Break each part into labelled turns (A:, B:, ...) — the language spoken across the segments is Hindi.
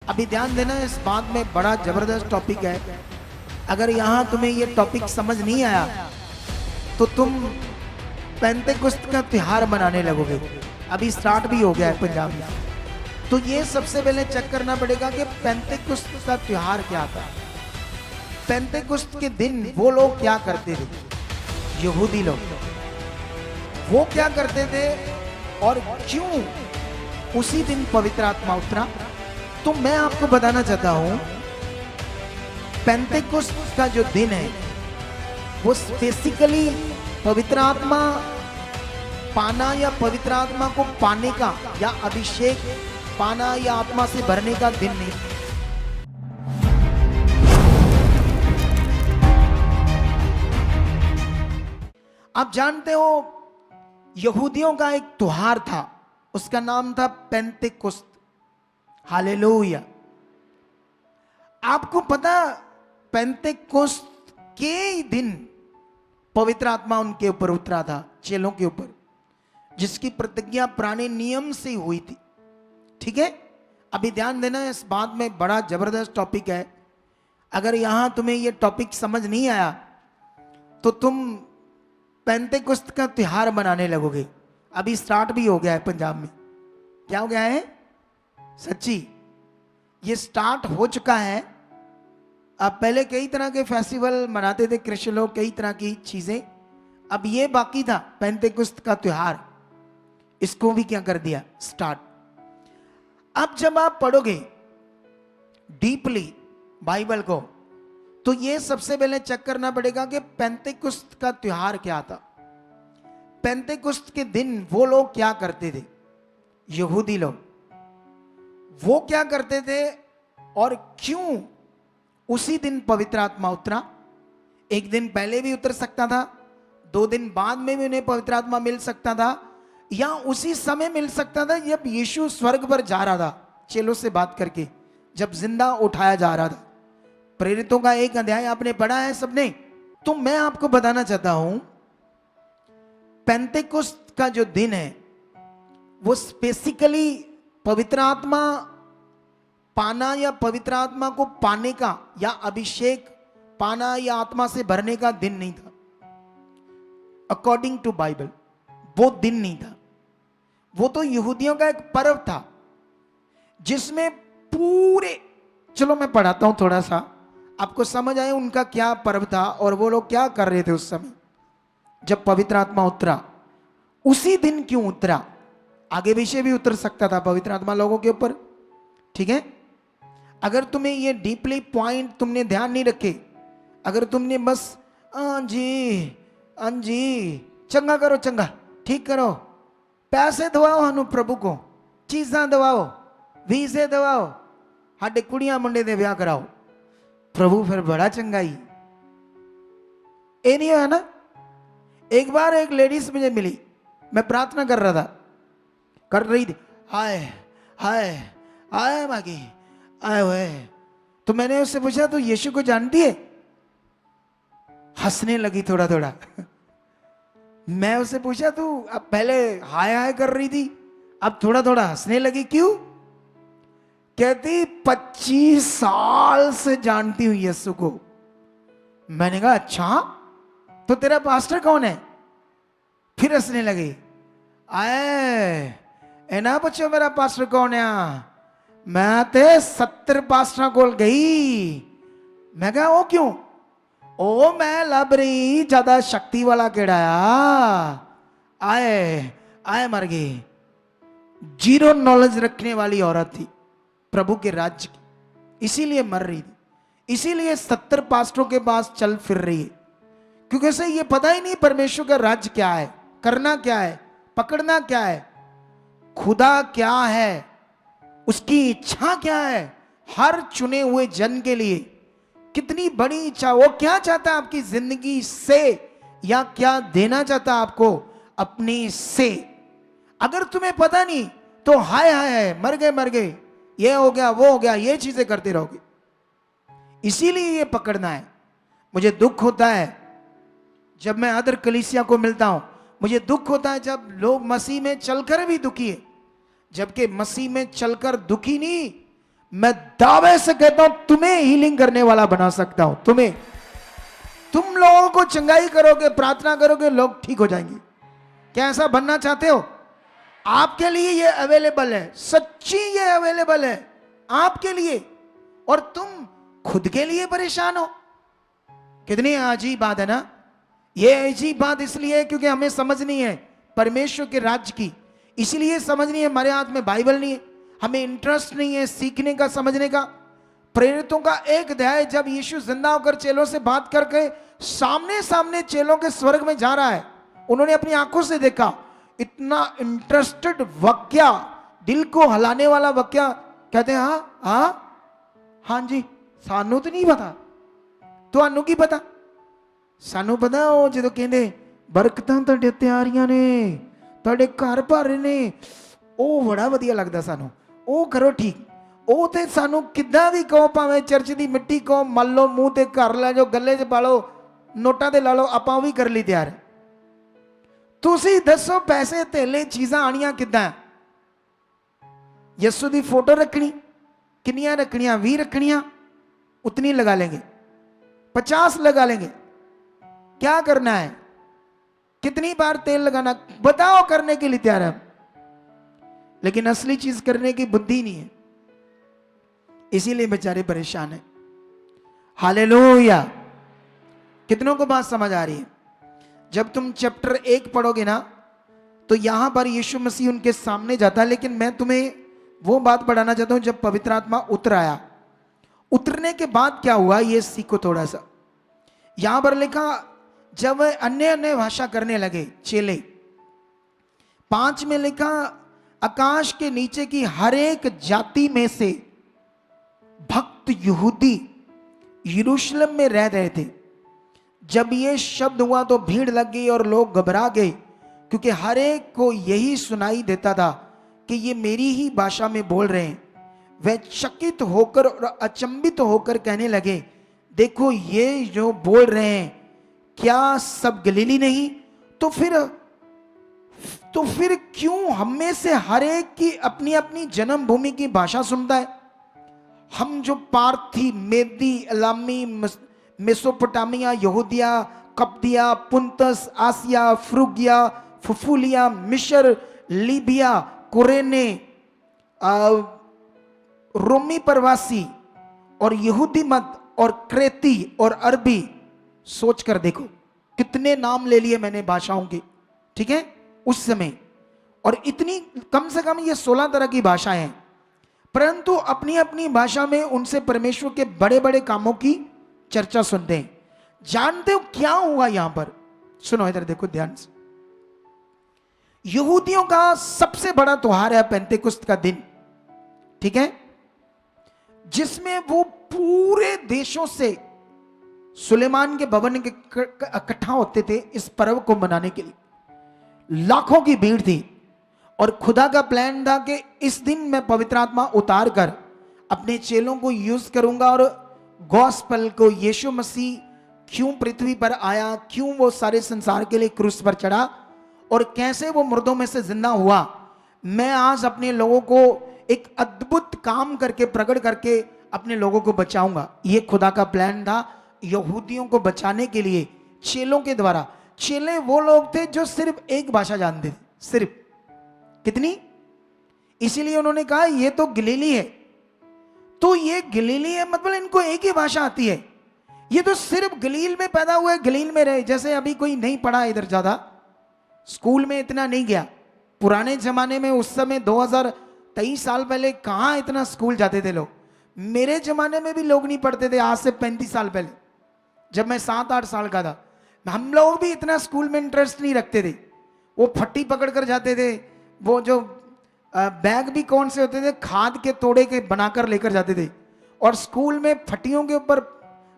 A: अभी ध्यान देना, इस बात में बड़ा जबरदस्त टॉपिक है। अगर यहाँ तुम्हें ये टॉपिक समझ नहीं आया तो तुम पेंतेकुस्त का त्योहार मनाने लगोगे। अभी स्टार्ट भी हो गया है पंजाब में। तो ये सबसे पहले चेक करना पड़ेगा कि पेंतेकुस्त का त्योहार क्या था। पेंतेकुस्त के दिन वो लोग क्या करते थे, यहूदी लोग वो क्या करते थे और क्यों उसी दिन पवित्र आत्मा उतरा। तो मैं आपको बताना चाहता हूं, पेंतेकुस्त का जो दिन है वो बेसिकली पवित्र आत्मा पाना या पवित्र आत्मा को पाने का या अभिषेक पाना या आत्मा से भरने का दिन नहीं। आप जानते हो यहूदियों का एक त्योहार था, उसका नाम था पेंतेकुस्त। हालेलुया। आपको पता, पेंतेकुस्त के ही दिन पवित्र आत्मा उनके ऊपर उतरा था, चेलों के ऊपर, जिसकी प्रतिज्ञा पुराने नियम से हुई थी। ठीक है, अभी ध्यान देना, इस बात में बड़ा जबरदस्त टॉपिक है। अगर यहां तुम्हें यह टॉपिक समझ नहीं आया तो तुम पेंतेकुस्त का त्योहार मनाने लगोगे। अभी स्टार्ट भी हो गया है पंजाब में। क्या हो गया है? सच्ची ये स्टार्ट हो चुका है। अब पहले कई तरह के फेस्टिवल मनाते थे क्रिश्चियन लोग, कई तरह की चीजें। अब ये बाकी था पेंतेकुस्त का त्योहार, इसको भी क्या कर दिया, स्टार्ट। अब जब आप पढ़ोगे डीपली बाइबल को तो ये सबसे पहले चेक करना पड़ेगा कि पेंतेकुस्त का त्योहार क्या था। पेंतेकुस्त के दिन वो लोग क्या करते थे, यहूदी लोग वो क्या करते थे और क्यों उसी दिन पवित्र आत्मा उतरा। एक दिन पहले भी उतर सकता था, 2 दिन बाद में भी उन्हें पवित्र आत्मा मिल सकता था, या उसी समय मिल सकता था जब यीशु स्वर्ग पर जा रहा था चेलों से बात करके, जब जिंदा उठाया जा रहा था। प्रेरितों का 1 अध्याय आपने पढ़ा है सबने। तो मैं आपको बताना चाहता हूं, पेंतेकुस्त का जो दिन है वो बेसिकली पवित्र आत्मा पाना या पवित्र आत्मा को पाने का या अभिषेक पाना या आत्मा से भरने का दिन नहीं था। अकॉर्डिंग टू बाइबल वो दिन नहीं था। वो तो यहूदियों का एक पर्व था जिसमें पूरे, चलो मैं पढ़ाता हूं थोड़ा सा, आपको समझ आए उनका क्या पर्व था और वो लोग क्या कर रहे थे उस समय जब पवित्र आत्मा उतरा। उसी दिन क्यों उतरा, आगे पीछे भी उतर सकता था पवित्र आत्मा लोगों के ऊपर। ठीक है, अगर तुम्हें ये डीपली पॉइंट तुमने ध्यान नहीं रखे, अगर तुमने बस हाँ जी चंगा करो, चंगा ठीक करो, पैसे दवाओ हनु प्रभु को, चीजा दवाओ, वीजे दवाओ, हाडे कुड़ियां मुंडे दे ब्याह कराओ, प्रभु फिर बड़ा चंगा ही। ये नहीं है ना। एक बार एक लेडीज मुझे मिली, मैं प्रार्थना कर रहा था, कर रही थी, हाय हाय हाय मागी आए हुए। तो मैंने उससे पूछा तो यीशु को जानती है? हंसने लगी थोड़ा थोड़ा। मैं उससे पूछा तू अब पहले हाय हाय कर रही थी, अब थोड़ा थोड़ा हंसने लगी, क्यों? कहती 25 साल से जानती हूं यीशु को। मैंने कहा अच्छा, तो तेरा पास्टर कौन है? फिर हंसने लगी। आए एना पूछो मेरा पास्टर कौन है? मैं ते 70 पास्टर कोल गई। मैं कहा वो क्यों? ओ मैं लब रही ज्यादा शक्ति वाला केड़ाया। आए आए मर गई। 0 नॉलेज रखने वाली औरत थी प्रभु के राज्य की, इसीलिए मर रही थी, इसीलिए 70 पास्टरों के पास चल फिर रही है, क्योंकि उसे ये पता ही नहीं परमेश्वर का राज्य क्या है, करना क्या है, पकड़ना क्या है, खुदा क्या है, उसकी इच्छा क्या है हर चुने हुए जन के लिए। कितनी बड़ी इच्छा, वो क्या चाहता है आपकी जिंदगी से, या क्या देना चाहता है आपको अपने से। अगर तुम्हें पता नहीं तो हाय हाय हाय मर गए, ये हो गया वो हो गया, ये चीजें करते रहोगे। इसीलिए ये पकड़ना है। मुझे दुख होता है जब मैं अदर कलीसिया को मिलता हूं, मुझे दुख होता है जब लोग मसीह में चलकर भी दुखी है, जबकि मसीह में चलकर दुखी नहीं मैं दावे से कहता हूं तुम्हें हीलिंग करने वाला बना सकता हूं। तुम्हें, तुम लोगों को चंगाई करोगे, प्रार्थना करोगे, लोग ठीक हो जाएंगे। क्या ऐसा बनना चाहते हो? आपके लिए ये अवेलेबल है, सच्ची ये अवेलेबल है आपके लिए, और तुम खुद के लिए परेशान हो। कितनी अजीब बात है ना। ये अजीब बात इसलिए है क्योंकि हमें समझ नहीं है परमेश्वर के राज्य की, इसलिए समझ नहीं है। हमारे हाथ में बाइबल नहीं है, हमें इंटरेस्ट नहीं है सीखने का, समझने का। प्रेरितों का एक अध्याय, जब यीशु जिंदा होकर चेलों से बात करके सामने सामने चेलों के स्वर्ग में जा रहा है, उन्होंने अपनी आंखों से देखा। इतना इंटरेस्टेड वाक्या, दिल को हिलाने वाला वाक्या। कहते हैं हाँ हाँ हाँ जी, सानू तो नहीं पता, ਤੁਹਾਨੂੰ ਕੀ ਪਤਾ? ਸਾਨੂੰ ਪਤਾ ਉਹ ਜਦੋਂ ਕਹਿੰਦੇ ਬਰਕਤਾਂ ਤੁਹਾਡੇ ਤਿਆਰੀਆਂ ਨੇ, ਤੁਹਾਡੇ ਘਰ ਭਰ ਰਹੇ ਨੇ, ਉਹ ਬੜਾ ਵਧੀਆ ਲੱਗਦਾ ਸਾਨੂੰ। ਉਹ ਕਰੋ ਠੀਕ। ਉਹ ਤੇ ਸਾਨੂੰ ਕਿੱਦਾਂ ਵੀ ਕਹੋ, ਭਾਵੇਂ ਚਰਚ ਦੀ ਮਿੱਟੀ ਕਹੋ, ਮੱਲ ਲਓ, ਮੂੰਹ ਤੇ ਘਰ ਲੈ ਜਾਓ, ਗੱਲੇ 'ਚ ਪਾ ਲਓ, ਨੋਟਾਂ ਤੇ ਲਾ ਲਓ, ਆਪਾਂ ਉਹ ਵੀ ਕਰ ਲਈ ਤਿਆਰ। ਤੁਸੀਂ ਦੱਸੋ ਪੈਸੇ ਧੇਲੇ ਚੀਜ਼ਾਂ ਆਣੀਆਂ ਕਿੱਦਾਂ? ਯਿਸੂ ਦੀ ਫੋਟੋ ਰੱਖਣੀ, किनियां रखनियां? 20 रखनियां? उतनी लगा लेंगे, 50 लगा लेंगे। क्या करना है? कितनी बार तेल लगाना बताओ, करने के लिए तैयार है, लेकिन असली चीज करने की बुद्धि नहीं है, इसीलिए बेचारे परेशान है। हालेलुया। कितनों को बात समझ आ रही है? जब तुम चैप्टर 1 पढ़ोगे ना, तो यहां पर यीशु मसीह उनके सामने जाता है, लेकिन मैं तुम्हें वो बात पढ़ाना चाहता हूं जब पवित्र आत्मा उतर आया। उतरने के बाद क्या हुआ ये सीखो थोड़ा सा। यहां पर लिखा, जब अन्य अन्य भाषा करने लगे चेले। 5 में लिखा, आकाश के नीचे की हर एक जाति में से भक्त यहूदी यरूशलेम में रह रहे थे। जब ये शब्द हुआ तो भीड़ लग गई और लोग घबरा गए, क्योंकि हर एक को यही सुनाई देता था कि ये मेरी ही भाषा में बोल रहे हैं। वे चकित होकर और अचंभित होकर कहने लगे, देखो ये जो बोल रहे हैं, क्या सब गलीली नहीं? तो फिर क्यों हम में से हर एक की अपनी अपनी जन्मभूमि की भाषा सुनता है? हम जो पार्थी, मेदी, एलामी, मेसोपोटामिया, यहूदिया, कप्तिया, पुंतस, आसिया, फ्रूगिया, फुफूलिया, मिस्र, लीबिया, कुरेने, रोमी प्रवासी और यहूदी मत और क्रेती और अरबी, सोच कर देखो कितने नाम ले लिए मैंने भाषाओं के, ठीक है, उस समय। और इतनी कम से कम ये 16 तरह की भाषाएं हैं, परंतु अपनी अपनी भाषा में उनसे परमेश्वर के बड़े बड़े कामों की चर्चा सुनते हैं। जानते हो क्या हुआ यहां पर? सुनो इधर देखो ध्यान से। यहूदियों का सबसे बड़ा त्योहार है पेंतेकुस्त का दिन, ठीक है, जिसमें वो पूरे देशों से सुलेमान के भवन के इकट्ठा होते थे इस पर्व को मनाने के लिए। लाखों की भीड़ थी और खुदा का प्लान था कि इस दिन मैं पवित्र आत्मा उतार कर अपने चेलों को यूज करूंगा और गॉस्पेल को, यीशु मसीह क्यों पृथ्वी पर आया, क्यों वो सारे संसार के लिए क्रूस पर चढ़ा और कैसे वो मुर्दों में से जिंदा हुआ, मैं आज अपने लोगों को एक अद्भुत काम करके, प्रकट करके अपने लोगों को बचाऊंगा। ये खुदा का प्लान था यहूदियों को बचाने के लिए चेलों के द्वारा। चेले वो लोग थे जो सिर्फ एक भाषा जानते थे, सिर्फ। कितनी? इसीलिए उन्होंने कहा ये तो गलीली है, तो ये गलीली है मतलब इनको एक ही भाषा आती है, ये तो सिर्फ गलील में पैदा हुए, गलील में रहे। जैसे अभी कोई नहीं पढ़ा इधर, ज्यादा स्कूल में इतना नहीं गया। पुराने जमाने में उस समय 2023 साल पहले कहां इतना स्कूल जाते थे लोग। मेरे जमाने में भी लोग नहीं पढ़ते थे, आज से 35 साल पहले, जब मैं 7-8 साल का था। हम लोग भी इतना स्कूल में इंटरेस्ट नहीं रखते थे। वो फट्टी पकड़ कर जाते थे, वो जो बैग भी कौन से होते थे, खाद के तोड़े के बनाकर लेकर जाते थे, और स्कूल में फट्टियों के ऊपर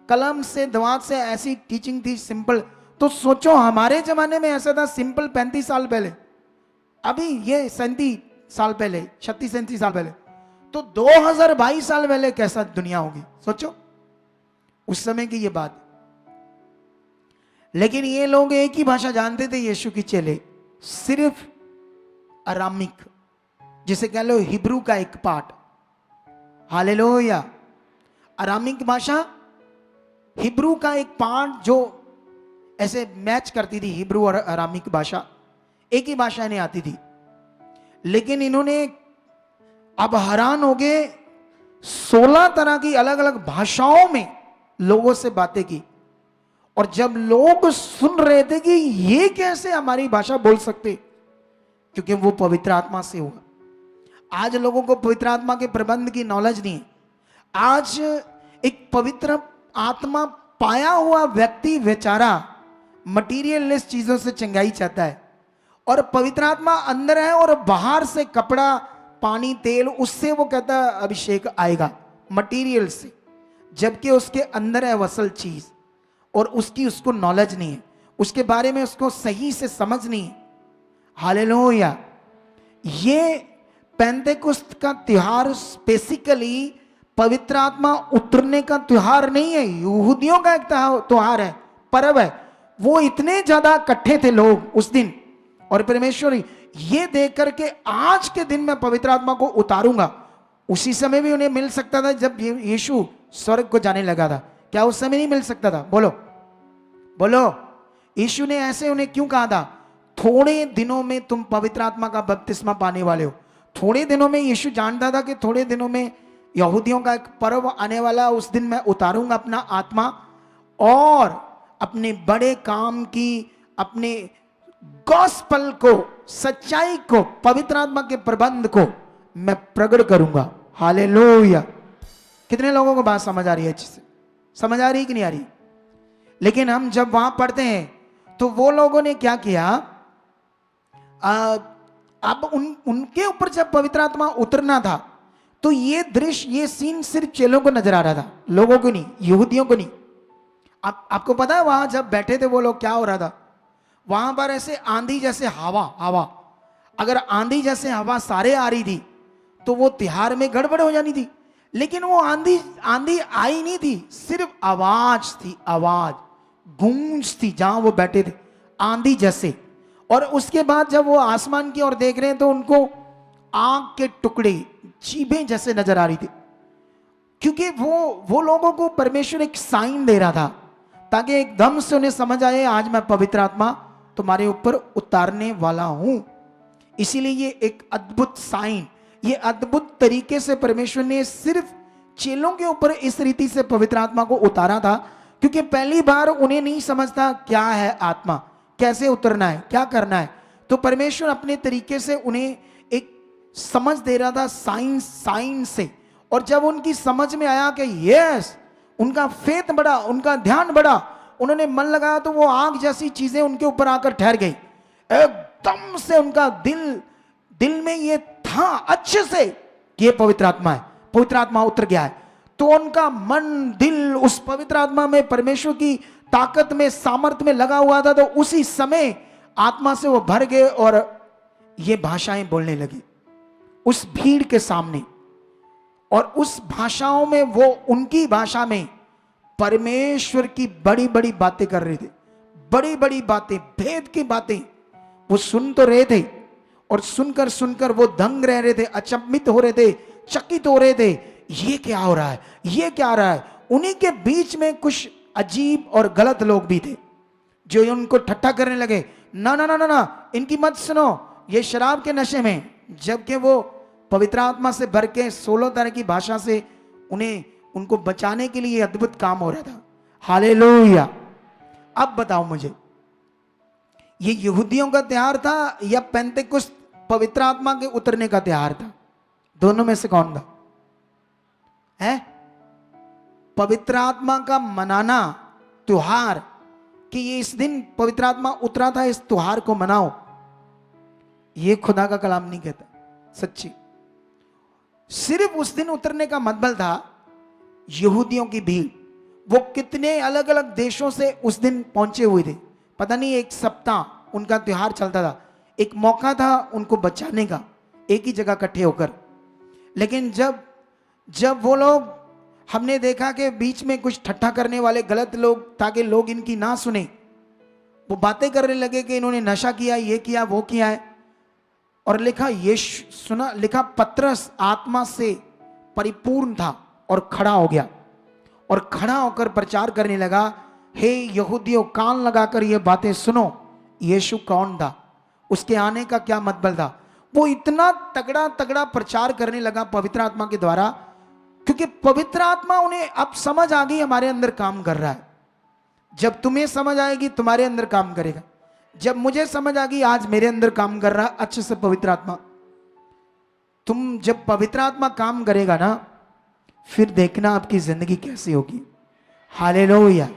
A: कलम से, दवात से ऐसी टीचिंग थी, सिंपल। तो सोचो हमारे जमाने में ऐसा था, सिंपल 35 साल पहले, अभी ये 37 साल पहले, 36-37 साल पहले, तो 2022 साल पहले कैसा दुनिया होगी सोचो, उस समय की ये बात। लेकिन ये लोग एक ही भाषा जानते थे, यीशु की चेले, सिर्फ अरामिक, जिसे कह लो हिब्रू का एक पार्ट, हालेलुया। अरामिक भाषा हिब्रू का एक पार्ट जो ऐसे मैच करती थी, हिब्रू और अरामिक भाषा एक ही भाषा इन्हें आती थी, लेकिन इन्होंने अब हैरान हो गए 16 तरह की अलग अलग भाषाओं में लोगों से बातें की। और जब लोग सुन रहे थे कि ये कैसे हमारी भाषा बोल सकते, क्योंकि वो पवित्र आत्मा से हुआ। आज लोगों को पवित्र आत्मा के प्रबंध की नॉलेज नहीं है। आज एक पवित्र आत्मा पाया हुआ व्यक्ति बेचारा मटीरियलिस्ट चीजों से चंगाई चाहता है, और पवित्र आत्मा अंदर है और बाहर से कपड़ा, पानी, तेल, उससे वो कहता है अभिषेक आएगा मटीरियल से, जबकि उसके अंदर है असल चीज, और उसको नॉलेज नहीं है, उसके बारे में उसको सही से समझ नहीं है। हालेलुया। ये पेंतेकुस्त का त्योहार बेसिकली पवित्र आत्मा उतरने का त्योहार नहीं है, यहूदियों का एक त्योहार है, पर्व है। वो इतने ज्यादा इकट्ठे थे लोग उस दिन, और परमेश्वर ये देख करके आज के दिन मैं पवित्र आत्मा को उतारूंगा। उसी समय भी उन्हें मिल सकता था जब यीशु स्वर्ग को जाने लगा था। क्या उस समय नहीं मिल सकता था? बोलो बोलो। यीशु ने ऐसे उन्हें क्यों कहा था? थोड़े दिनों में तुम पवित्र आत्मा का बपतिस्मा पाने वाले हो। थोड़े दिनों में यीशु जानता था कि थोड़े दिनों में यहूदियों का एक पर्व आने वाला, उस दिन मैं उतारूंगा अपना आत्मा, और अपने बड़े काम की, अपने गॉस्पल को, सच्चाई को, पवित्र आत्मा के प्रबंध को मैं प्रकट करूंगा। हालेलुया। कितने लोगों को बात समझ आ रही है? अच्छे से समझ आ रही कि नहीं आ रही? लेकिन हम जब वहां पढ़ते हैं तो वो लोगों ने क्या किया, अब उनके ऊपर जब पवित्र आत्मा उतरना था तो ये दृश्य, ये सीन सिर्फ चेलों को नजर आ रहा था, लोगों को नहीं, यहूदियों को नहीं। आपको पता है वहां जब बैठे थे वो लोग, क्या हो रहा था? वहां पर ऐसे आंधी जैसे हवा, अगर आंधी जैसे हवा सारे आ रही थी तो वो तिहार में गड़बड़ हो जानी थी। लेकिन वो आंधी आई नहीं थी, सिर्फ आवाज थी, आवाज, गूंज थी जहां वो बैठे थे, आंधी जैसे। और उसके बाद जब वो आसमान की ओर देख रहे हैं तो उनको आग के टुकड़े, जीभें जैसे नजर आ रही थी, क्योंकि वो लोगों को परमेश्वर एक साइन दे रहा था ताकि एकदम से उन्हें समझ आए आज मैं पवित्र आत्मा तुम्हारे ऊपर उतारने वाला हूं। इसीलिए ये एक अद्भुत साइन, ये अद्भुत तरीके से परमेश्वर ने सिर्फ चेलों के ऊपर इस रीति से पवित्र आत्मा को उतारा था, क्योंकि पहली बार उन्हें नहीं समझता क्या है आत्मा, कैसे उतरना है, क्या करना है। तो परमेश्वर अपने तरीके से उन्हें एक समझ दे रहा था साइन से। और जब उनकी समझ में आया कि यस, उनका फेथ बढ़ा, उनका ध्यान बढ़ा, उन्होंने मन लगाया, तो वो आग जैसी चीजें उनके ऊपर आकर ठहर गई। एकदम से उनका दिल में ये था अच्छे से कि ये पवित्र आत्मा है, पवित्र आत्मा उतर गया है। तो उनका मन, दिल उस पवित्र आत्मा में, परमेश्वर की ताकत में, सामर्थ्य में लगा हुआ था। तो उसी समय आत्मा से वो भर गए और ये भाषाएं बोलने लगी उस भीड़ के सामने। और उस भाषाओं में वो उनकी भाषा में परमेश्वर की बड़ी बड़ी बातें कर रहे थे, बड़ी बड़ी बातें, भेद की बातें वो सुन तो रहे थे, और सुनकर सुनकर वो दंग रह रहे थे, अचंभित हो रहे थे, चकित हो रहे थे, ये क्या हो रहा है, ये क्या हो रहा है। उन्हीं के बीच में कुछ अजीब और गलत लोग भी थे जो उनको ठट्ठा करने लगे, ना ना ना ना ना, इनकी मत सुनो, ये शराब के नशे में। जबकि वो पवित्र आत्मा से भर के 16 तरह की भाषा से उनको बचाने के लिए अद्भुत काम हो रहा था। हालेलुया। अब बताओ मुझे, ये यहूदियों का त्योहार था या पेंतेकुस्त पवित्र आत्मा के उतरने का त्योहार था? दोनों में से कौन था? है पवित्र आत्मा का मनाना त्योहार, कि ये इस दिन पवित्र आत्मा उतरा था, इस त्योहार को मनाओ, ये खुदा का कलाम नहीं कहता सच्ची। सिर्फ उस दिन उतरने का मतलब था यहूदियों की भीड़, वो कितने अलग अलग देशों से उस दिन पहुंचे हुए थे, पता नहीं, एक सप्ताह उनका त्योहार चलता था, एक मौका था उनको बचाने का, एक ही जगह इकट्ठे होकर। लेकिन जब वो लोग, हमने देखा कि बीच में कुछ ठट्ठा करने वाले गलत लोग, ताकि लोग इनकी ना सुने, वो बातें करने लगे कि इन्होंने नशा किया, ये किया, वो किया है। और लिखा, ये सुना, लिखा पतरस आत्मा से परिपूर्ण था और खड़ा हो गया और खड़ा होकर प्रचार करने लगा, हे यहूदियों, कान लगाकर ये बातें सुनो, यीशु कौन था, उसके आने का क्या मतलब था। वो इतना तगड़ा तगड़ा प्रचार करने लगा पवित्र आत्मा के द्वारा, क्योंकि पवित्र आत्मा उन्हें अब समझ आ गई हमारे अंदर काम कर रहा है। जब तुम्हें समझ आएगी तुम्हारे अंदर काम करेगा। जब मुझे समझ आ गई आज मेरे अंदर काम कर रहा है अच्छे से पवित्र आत्मा। तुम जब पवित्र आत्मा काम करेगा ना, फिर देखना आपकी जिंदगी कैसी होगी। हालेलुया।